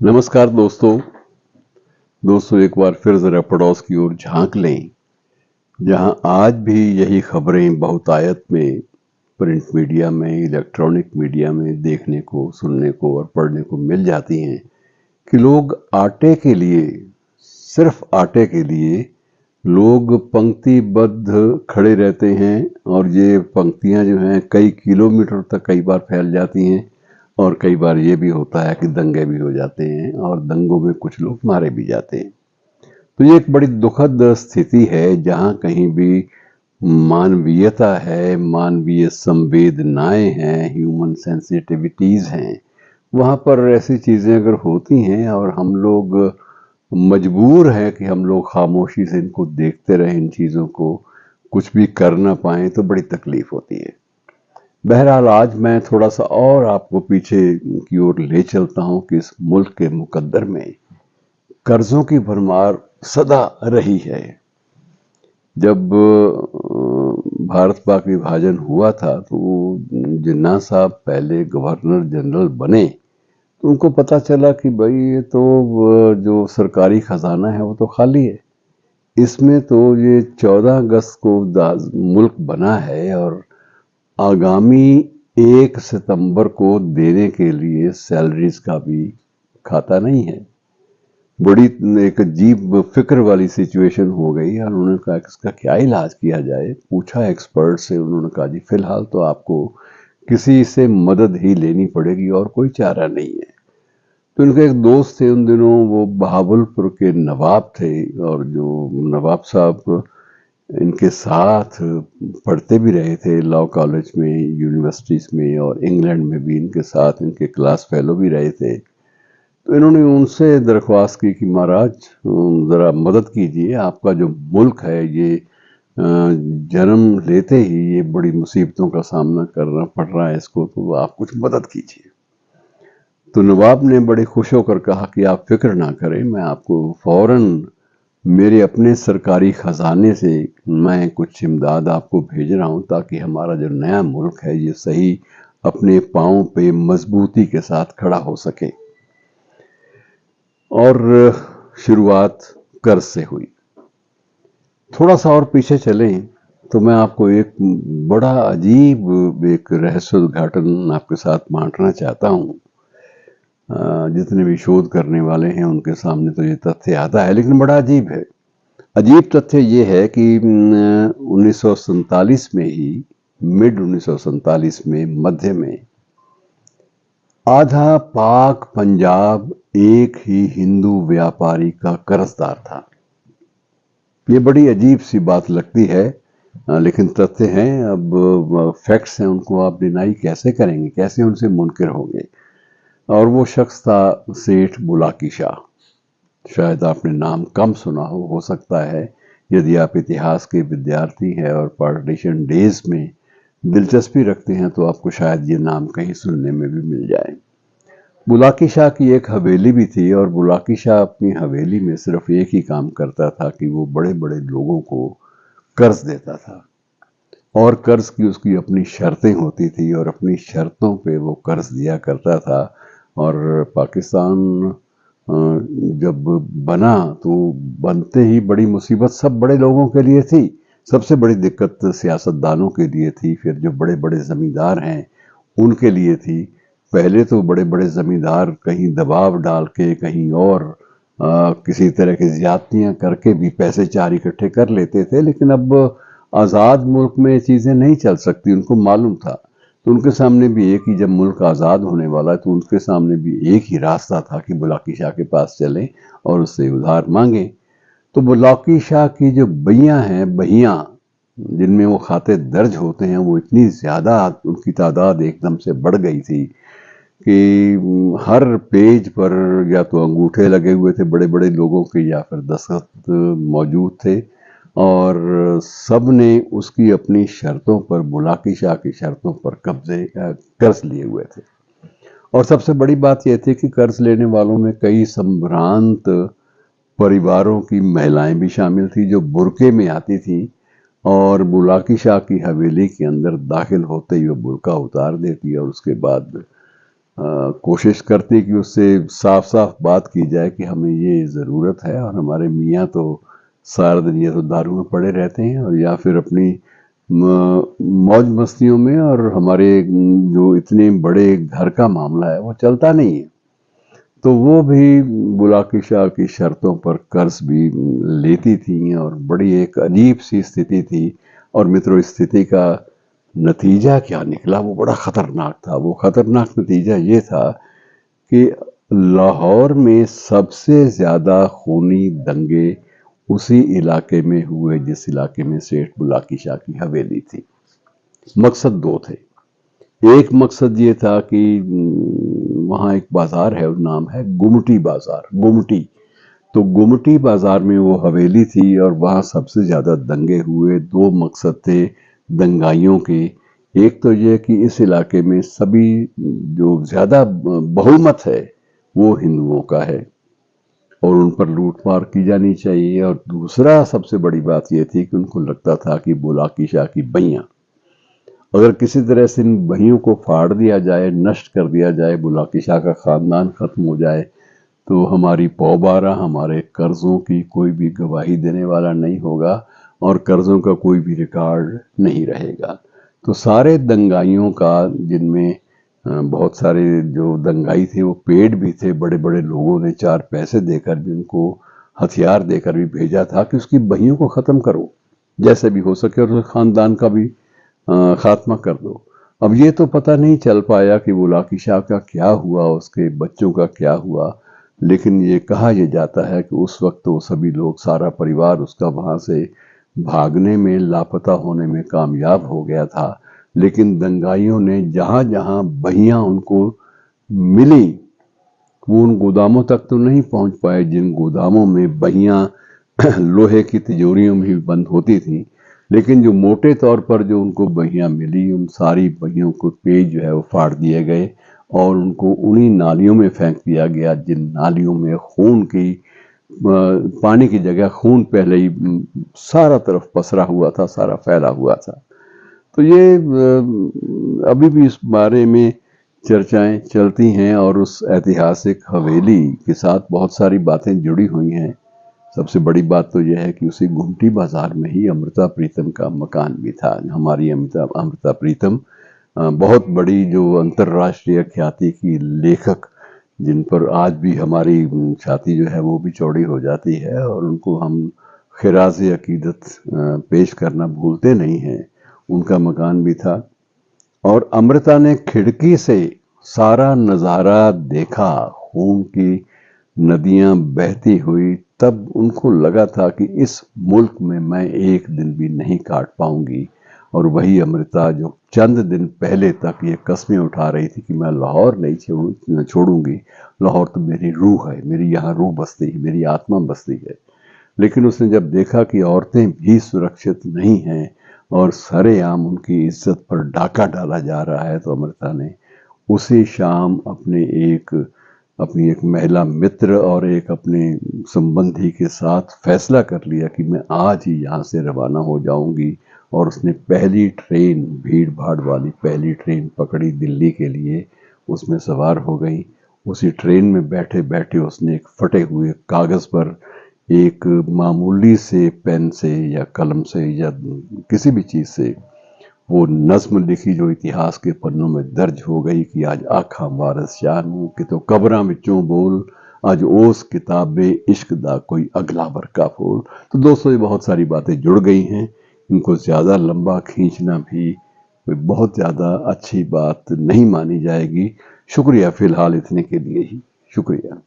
नमस्कार दोस्तों एक बार फिर जरा पड़ोस की ओर झांक लें, जहां आज भी यही खबरें बहुतायत में प्रिंट मीडिया में, इलेक्ट्रॉनिक मीडिया में देखने को, सुनने को और पढ़ने को मिल जाती हैं कि लोग आटे के लिए, सिर्फ आटे के लिए लोग पंक्तिबद्ध खड़े रहते हैं और ये पंक्तियां जो हैं कई किलोमीटर तक कई बार फैल जाती हैं और कई बार ये भी होता है कि दंगे भी हो जाते हैं और दंगों में कुछ लोग मारे भी जाते हैं। तो ये एक बड़ी दुखद स्थिति है जहाँ कहीं भी मानवीयता है, मानवीय संवेदनाएं हैं, ह्यूमन सेंसिटिविटीज हैं, वहाँ पर ऐसी चीज़ें अगर होती हैं और हम लोग मजबूर हैं कि हम लोग खामोशी से इनको देखते रहें, इन चीज़ों को कुछ भी कर ना पाएं, तो बड़ी तकलीफ होती है। बहरहाल आज मैं थोड़ा सा और आपको पीछे की ओर ले चलता हूं कि इस मुल्क के मुकद्दर में कर्जों की भरमार सदा रही है। जब भारत पाक विभाजन हुआ था तो जिन्ना साहब पहले गवर्नर जनरल बने तो उनको पता चला कि भाई ये तो जो सरकारी खजाना है वो तो खाली है, इसमें तो ये 14 अगस्त को मुल्क बना है और आगामी 1 सितंबर को देने के लिए सैलरीज का भी खाता नहीं है। बड़ी एक अजीब फिक्र वाली सिचुएशन हो गई और उन्होंने कहा कि इसका क्या इलाज किया जाए। पूछा एक्सपर्ट से, उन्होंने कहा जी फिलहाल तो आपको किसी से मदद ही लेनी पड़ेगी और कोई चारा नहीं है। तो उनके एक दोस्त थे उन दिनों, वो बहावलपुर के नवाब थे और जो नवाब साहब इनके साथ पढ़ते भी रहे थे लॉ कॉलेज में, यूनिवर्सिटीज में और इंग्लैंड में भी इनके साथ इनके क्लास फेलो भी रहे थे। तो इन्होंने उनसे दरख्वास्त की कि महाराज ज़रा मदद कीजिए, आपका जो मुल्क है ये जन्म लेते ही ये बड़ी मुसीबतों का सामना करना पड़ रहा है इसको, तो आप कुछ मदद कीजिए। तो नवाब ने बड़े खुश होकर कहा कि आप फिक्र ना करें, मैं आपको फौरन मेरे अपने सरकारी खजाने से मैं कुछ इमदाद आपको भेज रहा हूँ ताकि हमारा जो नया मुल्क है ये सही अपने पाँव पे मजबूती के साथ खड़ा हो सके। और शुरुआत कर्ज से हुई। थोड़ा सा और पीछे चलें तो मैं आपको एक बड़ा अजीब एक रहस्य उद्घाटन आपके साथ बांटना चाहता हूँ। जितने भी शोध करने वाले हैं उनके सामने तो ये तथ्य आता है, लेकिन बड़ा अजीब है। अजीब तथ्य ये है कि 1947 में ही, मिड 1947 में, मध्य में, आधा पाक पंजाब एक ही हिंदू व्यापारी का कर्जदार था। ये बड़ी अजीब सी बात लगती है, लेकिन तथ्य हैं। अब फैक्ट्स हैं, उनको आप डिनाई कैसे करेंगे, कैसे उनसे मुनकिर होंगे। और वो शख्स था सेठ बुलाकी शाह। शायद आपने नाम कम सुना हो सकता है। यदि आप इतिहास के विद्यार्थी हैं और पार्टीशन डेज में दिलचस्पी रखते हैं तो आपको शायद ये नाम कहीं सुनने में भी मिल जाए। बुलाकी शाह की एक हवेली भी थी और बुलाकी शाह अपनी हवेली में सिर्फ एक ही काम करता था कि वो बड़े बड़े लोगों को कर्ज देता था और कर्ज की उसकी अपनी शर्तें होती थी और अपनी शर्तों पे वो कर्ज दिया करता था। और पाकिस्तान जब बना तो बनते ही बड़ी मुसीबत सब बड़े लोगों के लिए थी। सबसे बड़ी दिक्कत सियासतदानों के लिए थी, फिर जो बड़े बड़े जमींदार हैं उनके लिए थी। पहले तो बड़े बड़े जमींदार कहीं दबाव डाल के, कहीं और किसी तरह की ज्यादतियां करके भी पैसे चार इकट्ठे कर लेते थे, लेकिन अब आज़ाद मुल्क में चीज़ें नहीं चल सकती, उनको मालूम था। तो उनके सामने भी एक ही, जब मुल्क आज़ाद होने वाला है तो उनके सामने भी एक ही रास्ता था कि बुलाकी शाह के पास चलें और उससे उधार मांगें। तो बुलाकी शाह की जो बहियाँ हैं, बहियाँ जिनमें वो खाते दर्ज होते हैं, वो इतनी ज़्यादा, उनकी तादाद एकदम से बढ़ गई थी कि हर पेज पर या तो अंगूठे लगे हुए थे बड़े बड़े लोगों के या फिर दस्तखत मौजूद थे और सब ने उसकी अपनी शर्तों पर, बुलाकी शाह की शर्तों पर कब्जे कर्ज लिए हुए थे। और सबसे बड़ी बात यह थी कि कर्ज लेने वालों में कई संभ्रांत परिवारों की महिलाएं भी शामिल थी जो बुरके में आती थी और बुलाकी शाह की हवेली के अंदर दाखिल होते ही वो बुरका उतार देती और उसके बाद कोशिश करती कि उससे साफ साफ बात की जाए कि हमें ये ज़रूरत है, और हमारे मियाँ तो सारा दिन या तो दारू में पड़े रहते हैं और या फिर अपनी मौज मस्तियों में, और हमारे जो इतने बड़े घर का मामला है वो चलता नहीं है। तो वो भी बुलाकी शाह की शर्तों पर कर्ज भी लेती थी, और बड़ी एक अजीब सी स्थिति थी। और मित्रों, इस स्थिति का नतीजा क्या निकला वो बड़ा खतरनाक था। वो खतरनाक नतीजा ये था कि लाहौर में सबसे ज्यादा खूनी दंगे उसी इलाके में हुए जिस इलाके में सेठ बुलाकी शाह की हवेली थी। मकसद दो थे। एक मकसद ये था कि वहाँ एक बाजार है, नाम है गुमटी बाजार, गुमटी। तो गुमटी बाजार में वो हवेली थी और वहाँ सबसे ज्यादा दंगे हुए। दो मकसद थे दंगाइयों के। एक तो ये कि इस इलाके में सभी जो ज्यादा बहुमत है वो हिंदुओं का है और उन पर लूटमार की जानी चाहिए। और दूसरा सबसे बड़ी बात यह थी कि उनको लगता था कि बुलाकी शाह की बहियां, अगर किसी तरह से इन बहियों को फाड़ दिया जाए, नष्ट कर दिया जाए, बुलाकी शाह का खानदान खत्म हो जाए, तो हमारी पौबारा, हमारे कर्जों की कोई भी गवाही देने वाला नहीं होगा और कर्जों का कोई भी रिकॉर्ड नहीं रहेगा। तो सारे दंगाइयों का, जिनमें बहुत सारे जो दंगाई थे वो पेड भी थे, बड़े बड़े लोगों ने चार पैसे देकर भी उनको, हथियार देकर भी भेजा था कि उसकी बहियों को खत्म करो जैसे भी हो सके, और उसके खानदान का भी खात्मा कर दो। अब ये तो पता नहीं चल पाया कि बुलाकी शाह का क्या हुआ, उसके बच्चों का क्या हुआ, लेकिन ये कहा यह जाता है कि उस वक्त तो सभी लोग, सारा परिवार उसका वहां से भागने में, लापता होने में कामयाब हो गया था। लेकिन दंगाइयों ने जहां जहां बहियां उनको मिली, वो उन गोदामों तक तो नहीं पहुंच पाए जिन गोदामों में बहियां लोहे की तिजोरियों में भी बंद होती थी। लेकिन जो मोटे तौर पर जो उनको बहियां मिली, उन सारी बहियों को पेज जो है वो फाड़ दिए गए और उनको उन्हीं नालियों में फेंक दिया गया जिन नालियों में खून की, पानी की जगह खून पहले ही सारा तरफ पसरा हुआ था, सारा फैला हुआ था। तो ये अभी भी इस बारे में चर्चाएं चलती हैं और उस ऐतिहासिक हवेली के साथ बहुत सारी बातें जुड़ी हुई हैं। सबसे बड़ी बात तो यह है कि उसी गुमटी बाजार में ही अमृता प्रीतम का मकान भी था। हमारी अमृता अमृता प्रीतम बहुत बड़ी जो अंतर्राष्ट्रीय ख्याति की लेखक, जिन पर आज भी हमारी छाती जो है वो भी चौड़ी हो जाती है और उनको हम खिराज अकीदत पेश करना भूलते नहीं हैं, उनका मकान भी था। और अमृता ने खिड़की से सारा नज़ारा देखा, खून की नदियां बहती हुई। तब उनको लगा था कि इस मुल्क में मैं एक दिन भी नहीं काट पाऊंगी। और वही अमृता जो चंद दिन पहले तक ये कस्में उठा रही थी कि मैं लाहौर नहीं छोड़ूंगी, लाहौर तो मेरी रूह है, मेरी यहाँ रूह बसती है, मेरी आत्मा बसती है। लेकिन उसने जब देखा कि औरतें भी सुरक्षित नहीं हैं और सरेआम उनकी इज्जत पर डाका डाला जा रहा है, तो अमृता ने उसी शाम अपनी एक महिला मित्र और एक अपने संबंधी के साथ फैसला कर लिया कि मैं आज ही यहाँ से रवाना हो जाऊंगी। और उसने पहली ट्रेन, भीड़ भाड़ वाली पहली ट्रेन पकड़ी दिल्ली के लिए, उसमें सवार हो गई। उसी ट्रेन में बैठे बैठे उसने एक फटे हुए कागज पर एक मामूली से पेन से या कलम से या किसी भी चीज से वो नज्म लिखी जो इतिहास के पन्नों में दर्ज हो गई कि आज आखा वारस शानू कि तो कब्रां विचों बोल, आज ओस किताबे इश्क दा कोई अगला वर्का फूल। तो दोस्तों, ये बहुत सारी बातें जुड़ गई हैं, इनको ज्यादा लंबा खींचना भी कोई बहुत ज्यादा अच्छी बात नहीं मानी जाएगी। शुक्रिया फिलहाल इतने के लिए ही। शुक्रिया।